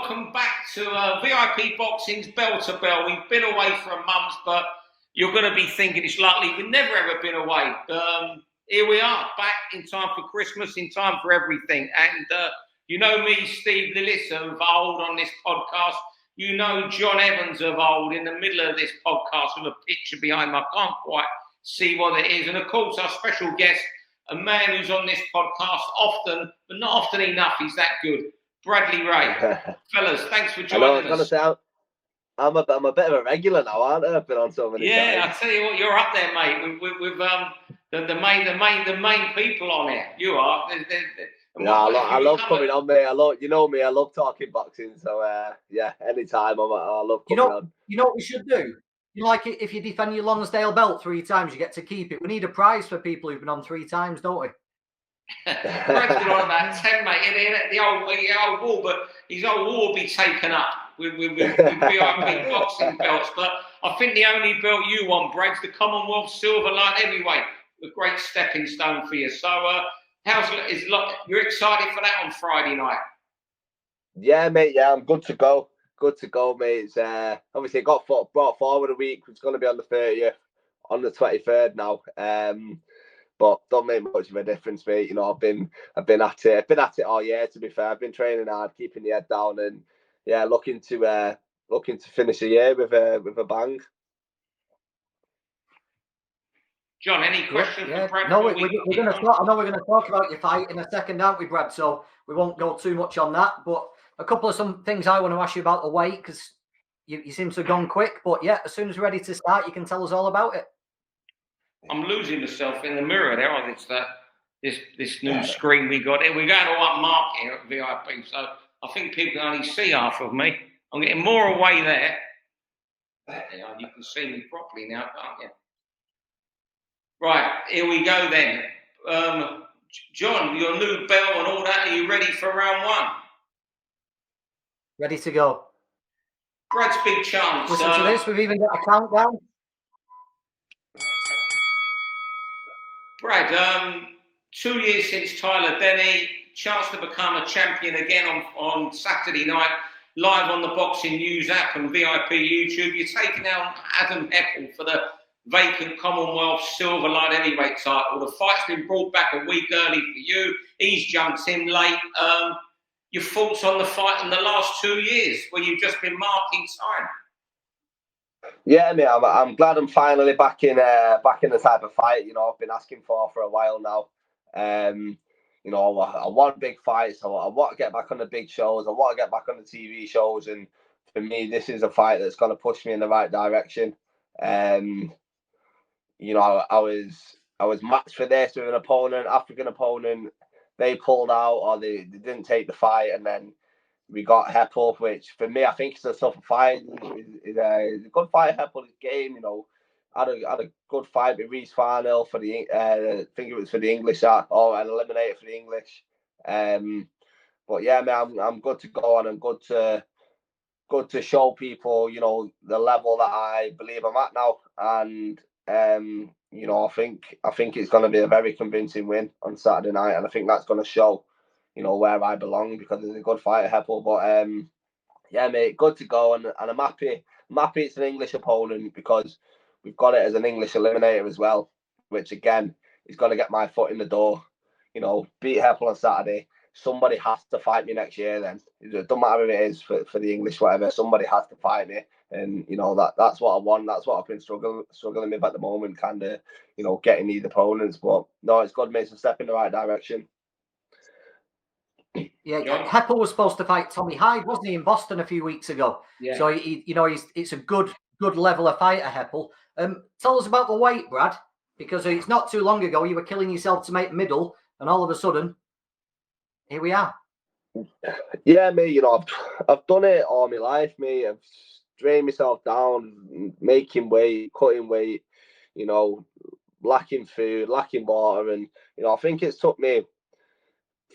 welcome back to VIP Boxing's Bell to Bell. We've been away for a month, but you're going to be thinking it's likely we've never ever been away. Here we are, back in time for Christmas, in time for everything. And you know me, Steve Lillis, of old on this podcast. You know John Evans of old in the middle of this podcast with a picture behind him. I can't quite see what it is. And of course, our special guest, a man who's on this podcast often, but not often enough. He's that good. Brad Rea. Fellas, thanks for joining us. I'm a bit of a regular now, aren't I? I've been on so many times. Yeah, I tell you what, you're up there, mate. With the main people on here. You are. I love coming on, mate. You know me. I love talking boxing. So yeah, anytime I love coming on. You know what we should do? You like it if you defend your Lonsdale belt 3 times, you get to keep it. We need a prize for people who've been on 3 times, don't we? Brad's been on about 10, mate, in the old war, but his old war will be taken up with VIP boxing belts. But I think the only belt you want, Brad's the Commonwealth Silver Light-Heavyweight, a great stepping stone for you. So, you're excited for that on Friday night? Yeah, mate. Yeah, I'm good to go. Good to go, mate. It's obviously it got brought forward a week. It's going to be on the 30th, on the 23rd now. But don't make much of a difference, mate. You know, I've been at it all year. To be fair, I've been training hard, keeping the head down, and yeah, looking to finish the year with a bang. John, any questions for Brad? No, we're going to talk. I know we're going to talk about your fight in a second, aren't we, Brad? So we won't go too much on that. But a couple of some things I want to ask you about the weight, because you seem to have gone quick. But yeah, as soon as we're ready to start, you can tell us all about it. I'm losing myself in the mirror there. It's this new screen we got. We're going to upmark here at VIP, so I think people can only see half of me. I'm getting more away there. You can see me properly now, can't you? Right, here we go then. John, your new belt and all that, are you ready for round 1? Ready to go. Brad's big chance. Listen to this, we've even got a countdown. Brad, 2 years since Tyler Denny, chance to become a champion again on Saturday night, live on the Boxing News app and VIP YouTube. You're taking out Adam Heppel for the vacant Commonwealth Silver Light Heavyweight title. The fight's been brought back a week early for you. He's jumped in late. Your thoughts on the fight in the last 2 years, where you've just been marking time? Yeah, mate, I'm glad I'm finally back in the type of fight, you know, I've been asking for a while now. You know, I want big fights. I want to get back on the big shows. I want to get back on the TV shows. And for me, this is a fight that's going to push me in the right direction. You know, I was matched for this with an opponent, African opponent. They pulled out, or they didn't take the fight, and then we got Heppel, which for me, I think it's a tough fight. It's a good fight. Heppel's game, you know, had a good fight with Reece Farnell for the I think it was for the English or an eliminator for the English. But yeah, man, I'm good to go, and I'm good to show people, you know, the level that I believe I'm at now. And you know, I think it's going to be a very convincing win on Saturday night, and I think that's going to show, you know, where I belong, because it's a good fight, Heppel. But yeah, mate, good to go, and I'm happy. I'm happy it's an English opponent, because we've got it as an English eliminator as well, which again is going to get my foot in the door. You know, beat Heppel on Saturday. Somebody has to fight me next year. Then it doesn't matter if it is for the English, whatever. Somebody has to fight me, and you know that's what I want. That's what I've been struggling with at the moment, kind of, you know, getting these opponents. But no, it's good, mate. It's a step in the right direction. Yeah, Heppel was supposed to fight Tommy Hyde, wasn't he, in Boston a few weeks ago? Yeah. So it's a good level of fighter, Heppel. Tell us about the weight, Brad, because it's not too long ago you were killing yourself to make middle, and all of a sudden, here we are. Yeah, mate. You know, I've done it all my life, mate. I've drained myself down, making weight, cutting weight. You know, lacking food, lacking water, and you know, I think it's took me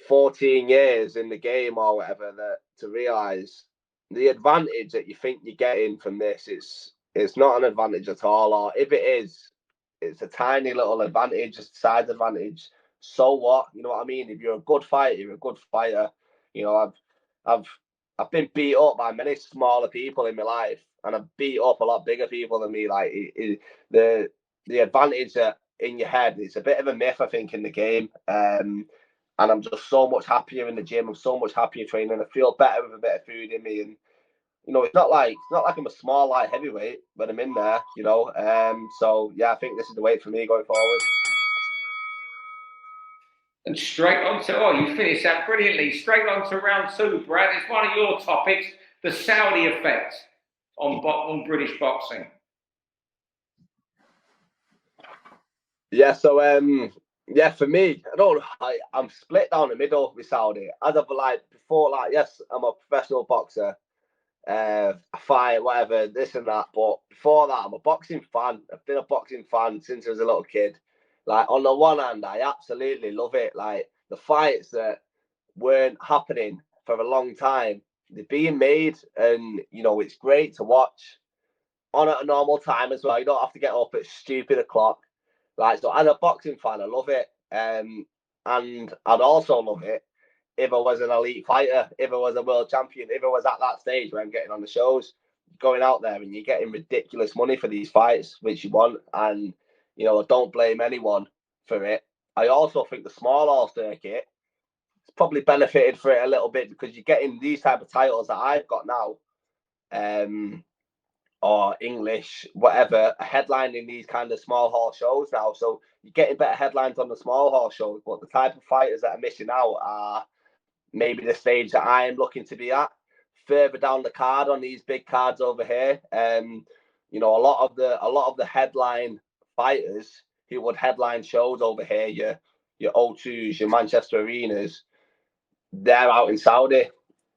14 years in the game or whatever to realise the advantage that you think you're getting from this. It's not an advantage at all, or if it is, it's a tiny little advantage, just a side advantage. So what? You know what I mean? If you're a good fighter, you're a good fighter. You know, I've I've been beat up by many smaller people in my life, and I've beat up a lot bigger people than me. Like the advantage that in your head, it's a bit of a myth, I think, in the game. And I'm just so much happier in the gym. I'm so much happier training. I feel better with a bit of food in me, and it's not like I'm a small light heavyweight when I'm in there. So yeah, I think this is the weight for me going forward. And straight on to, you finished that brilliantly. Straight on to round 2, Brad. It's one of your topics, the Saudi effect on British boxing. Yeah, so for me, I'm split down the middle with Saudi. As of before, yes, I'm a professional boxer. I fight, whatever, this and that. But before that, I'm a boxing fan. I've been a boxing fan since I was a little kid. Like, on the one hand, I absolutely love it. Like, the fights that weren't happening for a long time, they're being made, and it's great to watch on at a normal time as well. You don't have to get up at stupid o'clock. Like, so as a boxing fan, I love it. And I'd also love it if I was an elite fighter, if I was a world champion, if I was at that stage where I'm getting on the shows, going out there and you're getting ridiculous money for these fights, which you want. And, I don't blame anyone for it. I also think the small hall circuit has probably benefited for it a little bit, because you're getting these type of titles that I've got now, or English, whatever, headlining these kind of small hall shows now. So you're getting better headlines on the small hall shows, but the type of fighters that are missing out are maybe the stage that I am looking to be at, further down the card on these big cards over here. A lot of the headline fighters who would headline shows over here, your O2s, your Manchester Arenas, they're out in Saudi.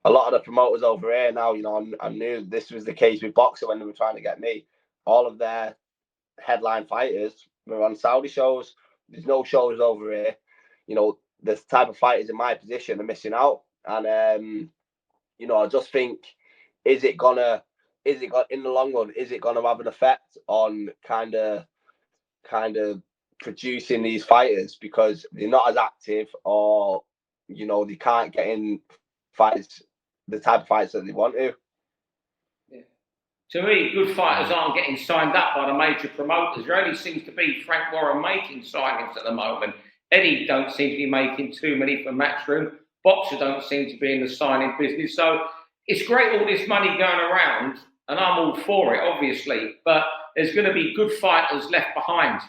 A lot of the promoters over here now, I knew this was the case with boxing when they were trying to get me. All of their headline fighters were on Saudi shows. There's no shows over here. The type of fighters in my position are missing out. And, I just think, in the long run, is it gonna have an effect on kind of producing these fighters, because they're not as active, or, they can't get in fights, the type of fights that they want to. Yeah. To me, good fighters aren't getting signed up by the major promoters. There only seems to be Frank Warren making signings at the moment. Eddie don't seem to be making too many for Matchroom. Boxer don't seem to be in the signing business. So it's great, all this money going around, and I'm all for it, obviously. But there's going to be good fighters left behind,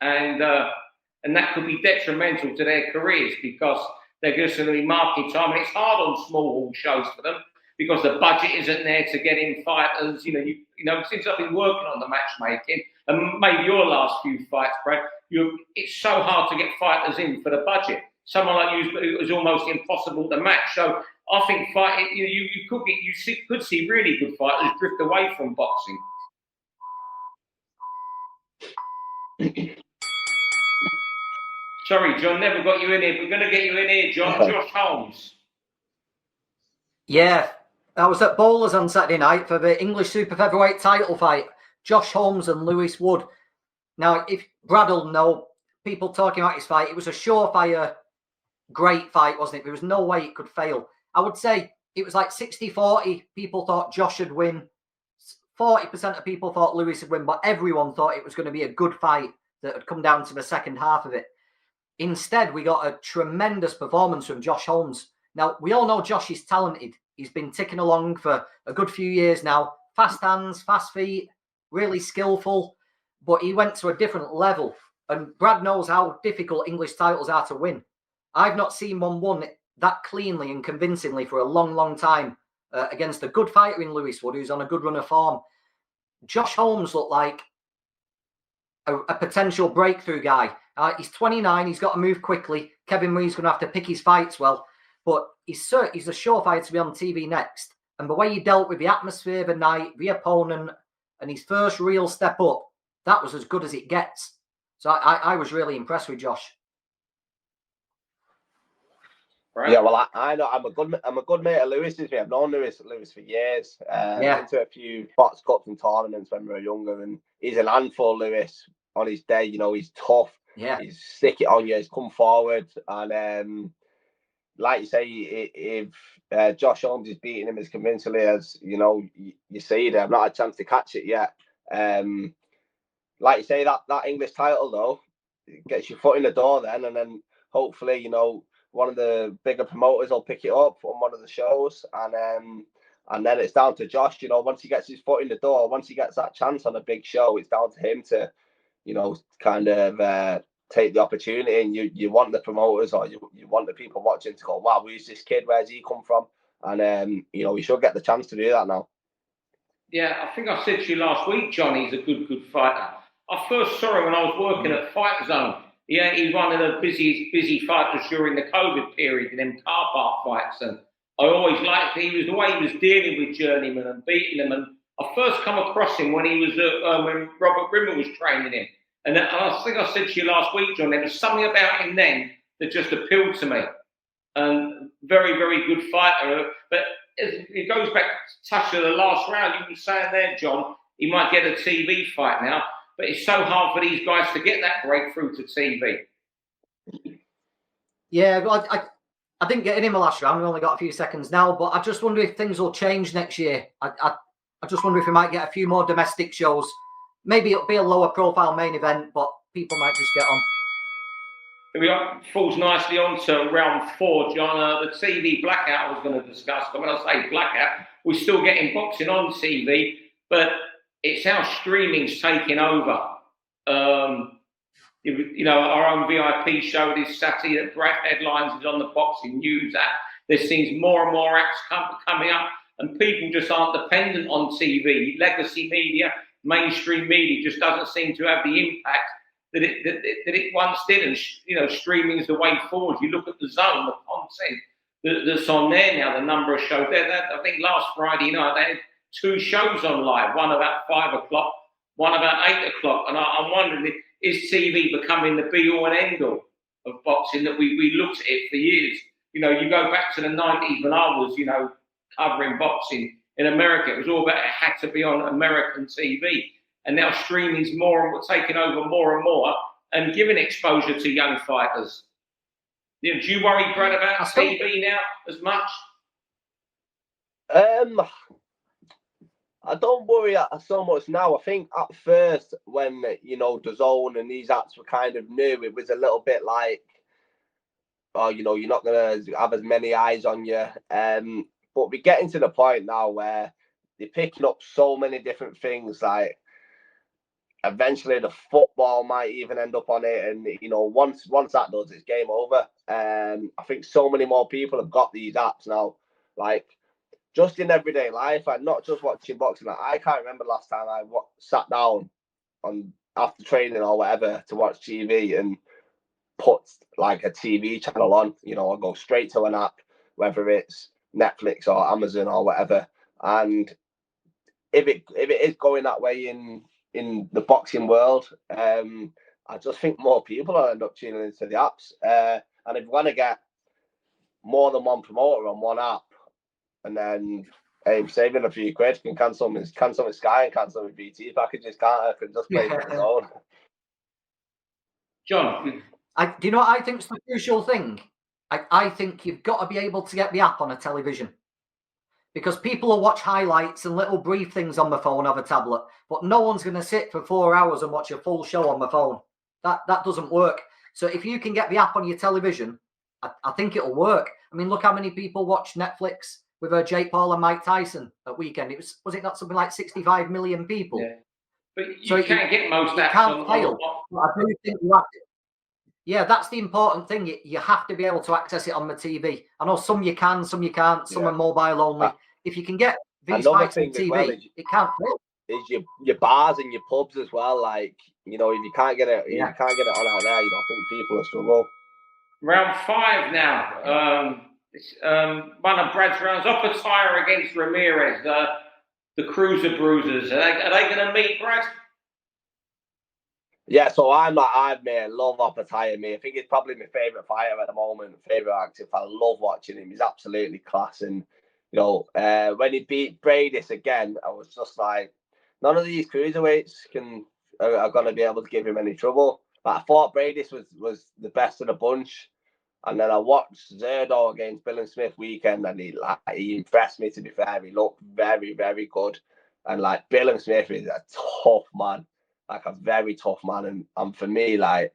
and that could be detrimental to their careers, because they're just going to be marking time, and it's hard on small hall shows for them because the budget isn't there to get in fighters. Since I've been working on the matchmaking, and maybe your last few fights, Brad, it's so hard to get fighters in for the budget. Someone like you, it was almost impossible to match. So I think you could see really good fighters drift away from boxing. Sorry, John, never got you in here. We're going to get you in here, John. Josh Holmes. Yeah, I was at Bowlers on Saturday night for the English Super Featherweight title fight. Josh Holmes and Lewis Wood. Now, if Brad will know, people talking about his fight, it was a surefire, great fight, wasn't it? There was no way it could fail. I would say it was like 60-40. People thought Josh would win. 40% of people thought Lewis would win, but everyone thought it was going to be a good fight that would come down to the second half of it. Instead, we got a tremendous performance from Josh Holmes. Now, we all know Josh is talented. He's been ticking along for a good few years now. Fast hands, fast feet, really skillful. But he went to a different level. And Brad knows how difficult English titles are to win. I've not seen one won that cleanly and convincingly for a long, long time against a good fighter in Lewis Wood, who's on a good run of form. Josh Holmes looked like a potential breakthrough guy. He's 29. He's got to move quickly. Kevin Ree's going to have to pick his fights well. But he's a surefire to be on TV next. And the way he dealt with the atmosphere of the night, the opponent, and his first real step up, that was as good as it gets. So I was really impressed with Josh. Right. Yeah, well, I know I'm a good mate of Lewis's. I've known Lewis for years. Been to a few box cups and tournaments when we were younger, and he's an handful, Lewis. On his day, he's tough. Yeah, he's stick it on you. He's come forward, and like you say, if Josh Holmes is beating him as convincingly as you see there, I've not had a chance to catch it yet. Like you say, that English title though, it gets your foot in the door then, and then hopefully one of the bigger promoters will pick it up on one of the shows, and then it's down to Josh. Once he gets his foot in the door, once he gets that chance on a big show, it's down to him to kind of take the opportunity. And you want the promoters or you want the people watching to go, wow, who's this kid? Where's he come from? And we should get the chance to do that now. Yeah, I think I said to you last week, John, he's a good fighter. I first saw him when I was working at Fight Zone. Yeah, he's one of the busy fighters during the COVID period in them car park fights. And I always liked the way he was dealing with journeymen and beating them. And I first come across him when he was when Robert Rimmer was training him. And I think I said to you last week, John, there was something about him then that just appealed to me. And very, very good fighter. But it goes back to touch of the last round. You were saying there, John, he might get a TV fight now. But it's so hard for these guys to get that breakthrough to TV. Yeah, well, I didn't get in the last round. We only got a few seconds now. But I just wonder if things will change next year. I just wonder if we might get a few more domestic shows. Maybe it'll be a lower profile main event, but people might just get on. We falls nicely on to round 4, John. The TV blackout I was going to discuss. But when I say blackout, we're still getting boxing on TV, but it's how streaming's taking over. Our own VIP show this Saturday that Brad headlines is on the Boxing News app. There seems more and more acts coming up, and people just aren't dependent on TV. Legacy media, mainstream media just doesn't seem to have the impact that it once did. And streaming is the way forward. You look at the Zone, the content that's on there now, the number of shows there. I think last Friday night they had 2 shows on live, one about 5 o'clock, one about 8 o'clock. And I'm wondering, is TV becoming the be-all and end-all of boxing that we looked at it for years? You go back to the 90s when I was, covering boxing in America. It was all about it had to be on American TV. And now streaming's taking over more and more and giving exposure to young fighters. Do you worry, Brad, about TV now as much? I don't worry so much now. I think at first when, the Zone and these apps were kind of new, it was a little bit like, oh, you're not going to have as many eyes on you. But we're getting to the point now where they're picking up so many different things. Like, eventually the football might even end up on it. And, once that does, it's game over. I think so many more people have got these apps now. Like, just in everyday life, and not just watching boxing. I can't remember the last time I sat down after training or whatever to watch TV and put like a TV channel on. I'll go straight to an app, whether it's Netflix or Amazon or whatever. And if it is going that way in the boxing world, I just think more people will end up tuning into the apps. And if we want to get more than one promoter on one app, and then saving a few quid, can cancel my Sky and cancel my BT packages, can't I? Can just play it on own. John, do you know what I think is the crucial thing? I think you've got to be able to get the app on a television, because people will watch highlights and little brief things on the phone of a tablet, but no one's going to sit for 4 hours and watch a full show on the phone. That doesn't work. So if you can get the app on your television, I think it'll work. I mean, look how many people watch Netflix with Jake Paul and Mike Tyson at weekend. Was it not something like 65 million people? Yeah. But you can't get most apps on fail. I do think you have to. Yeah, that's the important thing. You have to be able to access it on the TV. I know some you can, some you can't, some are mobile only. If you can get these fights on TV, it can't fail. Is your bars and your pubs as well. Like, if you can't get it, on out there, I think people will struggle. Round 5 now. One of Brad's rounds, Oppenheimer against Ramirez, the Cruiser Bruisers. Are they going to meet, Brad? Yeah, so I love Oppenheimer. I think he's probably my favourite fighter at the moment, favourite active. I love watching him. He's absolutely class. And, when he beat Bradis again, I was just like, none of these cruiserweights are going to be able to give him any trouble. But I thought Bradis was the best of the bunch. And then I watched Zerdo against Bill Smith weekend, and he impressed me, to be fair. He looked very, very good. And like Bill Smith is a tough man, like a very tough man. And for me, like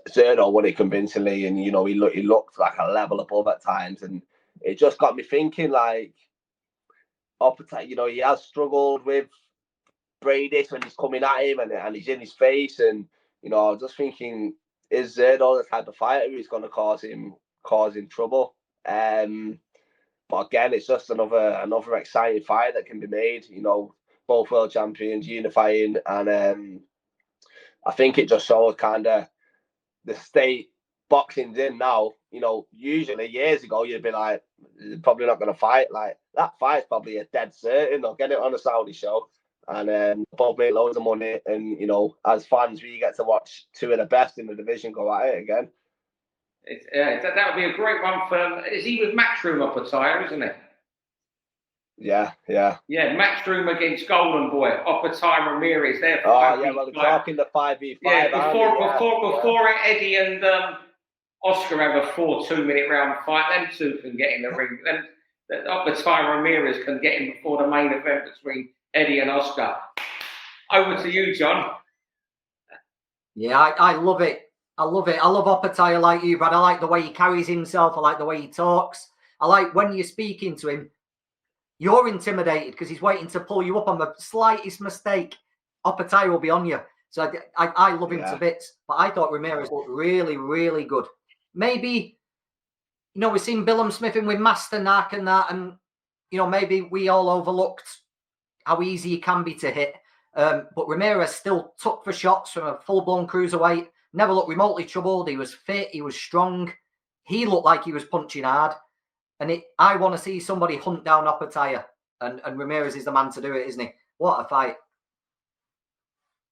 Zerdo won it convincingly, and you know, he looked like a level above at times. And it just got me thinking, like, you know, he has struggled with Brady when he's coming at him and he's in his face. And, you know, I was just thinking, is Zerdo the type of fighter who's going to cause him trouble? But again, it's just another exciting fight that can be made. You know, both world champions unifying, and I think it just shows kind of the state boxing's in now. You know, usually years ago you'd be like, they're probably not going to fight. Like, that fight's probably a dead certain. They'll get it on a Saudi show, and both make loads of money. And you know, as fans, we get to watch two of the best in the division go at it again. That would be a great one for. Is he with Matchroom Oppenheimer, isn't it? Yeah. Matchroom against Golden Boy, Oppenheimer Ramirez. They're we're talking the 5v5. Yeah, before Eddie and Oscar have a 4-2-minute round fight, them two can get in the ring. Then Oppenheimer Ramirez can get in before the main event between Eddie and Oscar. Over to you, John. Yeah, I love it. I love it. I love Oppenheimer like you, Brad. I like the way he carries himself. I like the way he talks. I like when you're speaking to him, you're intimidated because he's waiting to pull you up on the slightest mistake. Oppenheimer will be on you. So I love him to bits. But I thought Ramirez looked really, really good. Maybe, you know, we've seen Bill Smith in with Masternak and that, and, you know, maybe we all overlooked how easy he can be to hit. But Ramirez still took for shots from a full-blown cruiserweight. Never looked remotely troubled. He was fit. He was strong. He looked like he was punching hard. And I want to see somebody hunt down Oppenheimer. And Ramirez is the man to do it, isn't he? What a fight.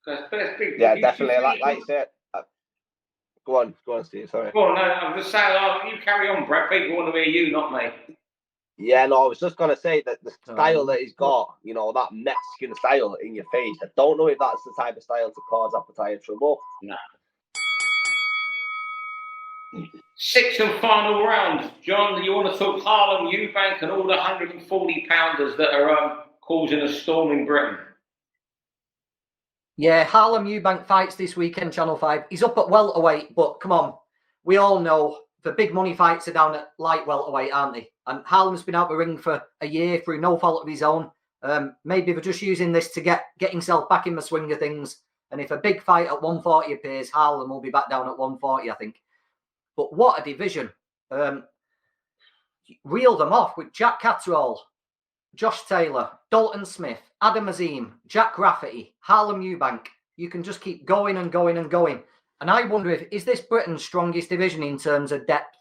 Yeah, definitely. Like you said. Go on, Steve. Sorry. Go on, no, I'm just saying, you carry on, Brett. People want to hear you, not me. Yeah, no, I was just going to say that the style that he's got, you know, that Mexican style in your face, I don't know if that's the type of style to cause Oppenheimer trouble. No. 6th and final round. John, you want to talk Harlem Eubank and all the 140-pounders that are causing a storm in Britain? Yeah, Harlem Eubank fights this weekend, Channel 5. He's up at welterweight, but come on. We all know the big money fights are down at light welterweight, aren't they? And Harlem's been out the ring for a year through no fault of his own. Maybe they're just using this to get himself back in the swing of things. And if a big fight at 140 appears, Harlem will be back down at 140, I think. But what a division. Reel them off with Jack Catterall, Josh Taylor, Dalton Smith, Adam Azim, Jack Rafferty, Harlem Eubank. You can just keep going and going and going. And I wonder is this Britain's strongest division in terms of depth?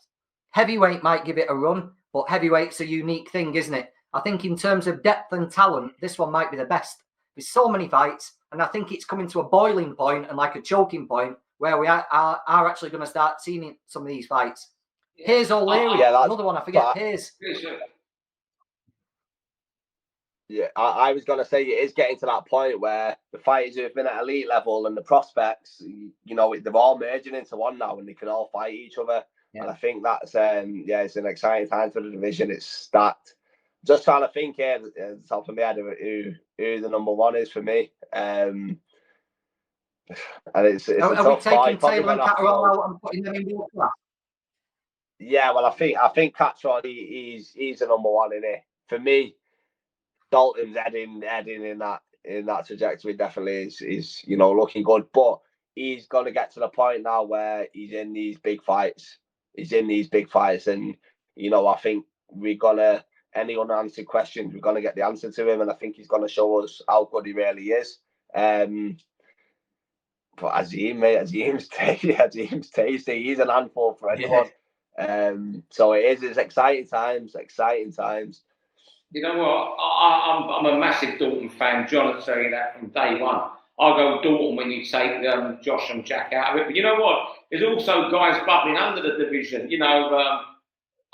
Heavyweight might give it a run, but heavyweight's a unique thing, isn't it? I think in terms of depth and talent, this one might be the best. There's so many fights, and I think it's coming to a boiling point and like a choking point where we are actually going to start seeing some of these fights. Here's O'Leary, another one I forget. Here's. Yeah, I was going to say it is getting to that point where the fighters who have been at elite level and the prospects, you know, they're all merging into one now and they can all fight each other. Yeah. And I think that's, it's an exciting time for the division. It's stacked. Just trying to think here, at the top of my head, who the number one is for me. And it's are we taking Taylor and Catterall out and putting them in the class? Yeah, well, I think Catterall, he's the number one in it. For me, Dalton's heading in that trajectory definitely is you know, looking good, but he's gonna get to the point now where he's in these big fights. And you know, I think we're gonna, any unanswered questions, we're gonna get the answer to him, and I think he's gonna show us how good he really is. But Azim's tasty. He's an handful for anyone. Yeah. So it's exciting times. You know what? I'm a massive Dalton fan. John will tell you that from day one. I'll go Dalton when you take Josh and Jack out of it. But you know what? There's also guys bubbling under the division. You know,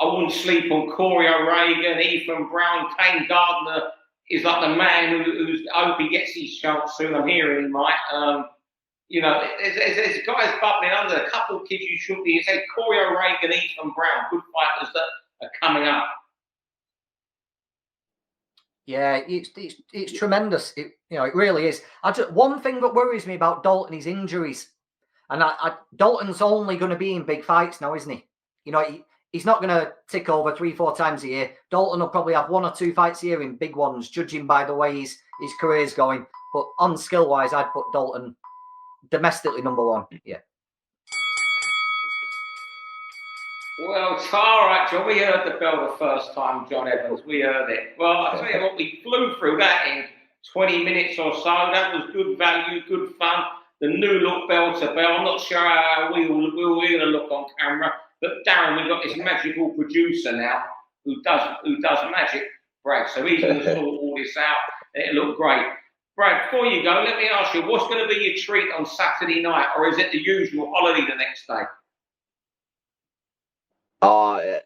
I wouldn't sleep on Corey O'Regan, Ethan Brown, Kane Gardner is like the man who's. I hope he gets his chance soon. I'm hearing he might. there's guys bubbling under. A couple of kids you should be. You say Corey O'Regan, Ethan Brown, good fighters that are coming up. Yeah, it's tremendous. It really is. One thing that worries me about Dalton is injuries, and Dalton's only going to be in big fights now, isn't he? He's not going to tick over 3-4 times a year. Dalton will probably have 1 or 2 fights a year in big ones, judging by the way his career's going. But on skill wise, I'd put Dalton domestically number 1. Yeah. Well, it's all right, John. We heard the bell the first time, John Evans. We heard it. Well, I'll tell you what, we flew through that in 20 minutes or so. That was good value, good fun. The new look bell to bell. I'm not sure how we're going to look on camera, but Darren, we've got this magical producer now who does magic, Brad. So he's going to sort all this out. It'll look great. Brad, before you go, let me ask you, what's going to be your treat on Saturday night, or is it the usual holiday the next day?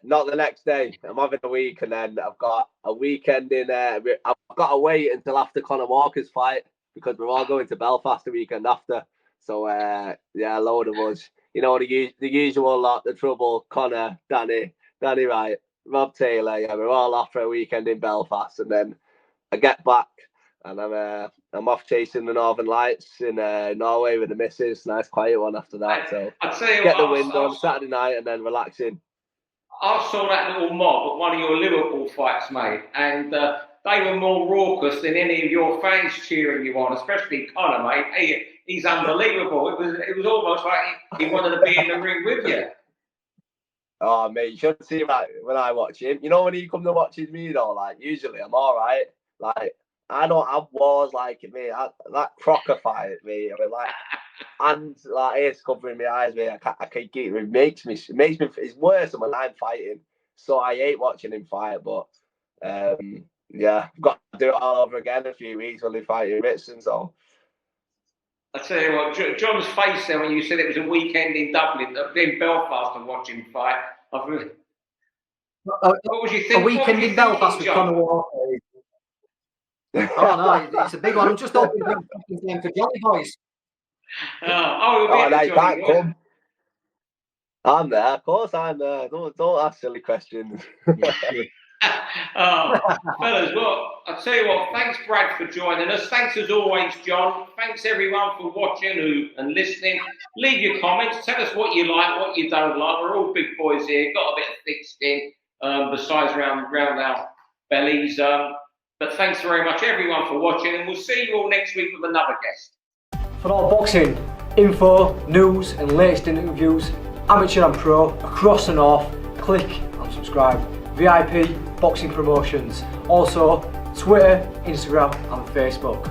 Not the next day. I'm having a week, and then I've got a weekend in there. I've got to wait until after Conor Walker's fight because we're all going to Belfast the weekend after. So a load of us. The usual lot, the Trouble, Conor, Danny Wright, Rob Taylor. Yeah, we're all off for a weekend in Belfast, and then I get back and I'm off chasing the Northern Lights in Norway with the missus. Nice quiet one after that. So get the wind on Saturday night and then relaxing. I saw that little mob at one of your Liverpool fights, mate, and they were more raucous than any of your fans cheering you on, especially Conor, mate. He's unbelievable. It was almost like he wanted to be in the ring with you. Oh, mate, you should see that when I watch him. When he comes to watches me, though, like, usually I'm all right. Like, I don't have wars like me. That Crocker fight, me. I mean, like, and like it's covering my eyes, mate. I can't keep it. It makes me. It's worse than when I'm fighting. So I hate watching him fight. But I've got to do it all over again in a few weeks when they fight in Ritson. So I tell you what, John's face there when you said it was a weekend in Dublin, in Belfast, and watch him fight. What was you thinking? A weekend in Belfast with Conor Walker. Oh no, it's a big one. I'm just hoping for Johnny boys. They can't come. I'm there, of course I'm there. Don't ask silly questions. Fellas, well, I'll tell you what, thanks Brad for joining us. Thanks as always, John. Thanks everyone for watching and listening. Leave your comments. Tell us what you like, what you don't like. We're all big boys here. Got a bit of thick skin besides round our bellies. But thanks very much everyone for watching, and we'll see you all next week with another guest. For all boxing info, news and latest interviews, amateur and pro, across the north, click and subscribe. VIP Boxing Promotions. Also Twitter, Instagram and Facebook.